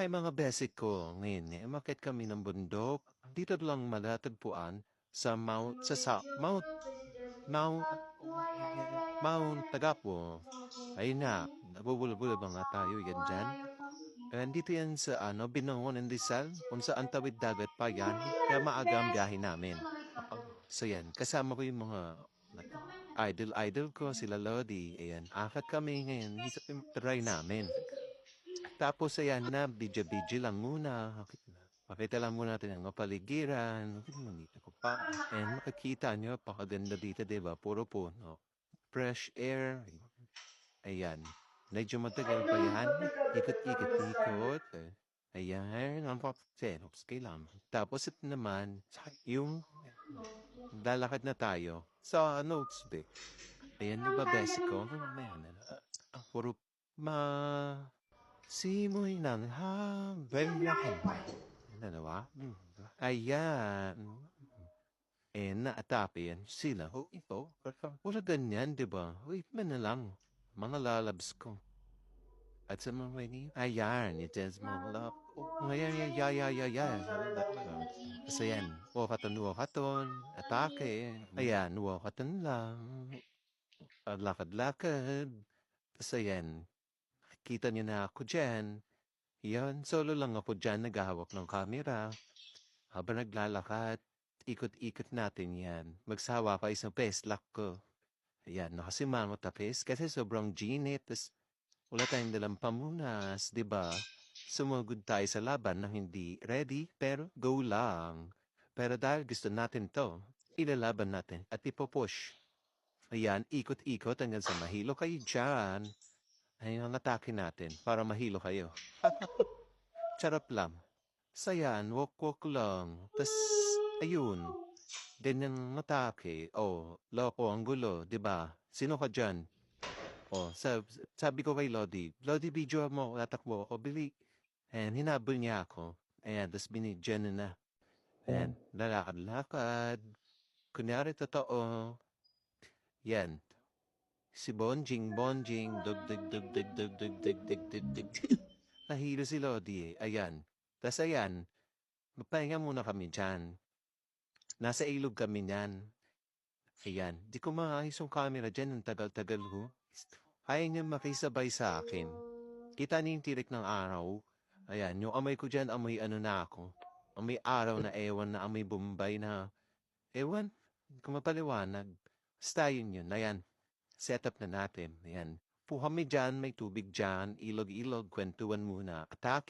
Hi mga basic ko, ngayon umakyat kami ng bundok. Dito lang matatagpuan sa Mount Mount Tagapo. Ayun na, nabubulabula ba nga tayo yan dyan? Dito yan sa Binangon and Rizal, kung saan tawid dagat pa yan. Kaya maaga ang biyahe namin. So yan, kasama ko yung mga idol ko, sila Lodi. Ayan, akat kami ngayon. Try namin. Tapos ayan na, video lang muna. Pakita lang muna natin ang kapaligiran. Manita ko pa. And makikita nyo, pakaganda dito, diba? Puro puno. Fresh air. Ayan. Medyo matagal pa yan. Ikot-ikot. Ayan. Ang Xerox kailangan. Tapos ito naman, yung lalakad na tayo sa notes book. Ayan yung babesi ko. Ayan. Puro simoy ng habalakan. Dalawa? Ayan. Naatapi yan sila. Ito. Wala ganyan, di ba? Wait man na lang. Mga lalabs ko. At sa mga ini, ayan, it is mga love. Ngayon, yeah. Kasi yan, wakaton, atake. Ayan, wakaton lang. Lakad-lakad. Kasi yan, kita niyo na ako dyan. Yan, solo lang ako dyan naghahawak ng camera. Habang naglalakad, ikot-ikot natin yan. Magsawa pa isang peslak ko. Ayan, nakasimangot tapis kasi sobrang ginit. Tas wala tayong dalang pamunas, di ba? Sumugod tayo sa laban na hindi ready, pero go lang. Pero dahil gusto natin to, ilalaban natin at ipopush. Ayan, ikot-ikot hanggang sa mahilo kayo dyan. Ayun ang atake natin para mahilo kayo. Charap lang. Sayan, walk-walk lang. Tas, ayun. Ganyan atake. Loko, ang gulo, di ba? Sino ka dyan? Sabi ko kay Lodi, video mo, tatakbo ako, bili. And hinabol niya ako. Ayan, tas binidyan na. Ayan, lalakad-lakad. Kunyari, totoo. Yan. Si Bonjing, dug. Nahilo si Lodi eh. Ayan. Tas ayan, magpahinga muna kami dyan. Nasa ilog kami niyan. Ayan. Di ko maayos yung camera dyan. Ang tagal-tagal ko. Kaya niya makisabay sa akin. Kita niyo yung tirik ng araw. Ayan. Yung amoy ko dyan, amoy ano na ako. Amoy araw na ewan na amoy Bombay na. Ewan. Hindi ko mapaliwanag. Basta yun. Ayan. Setup na natin. Ayan. Po kami dyan, may tubig dyan, ilog-ilog, kwentuhan muna. Atake.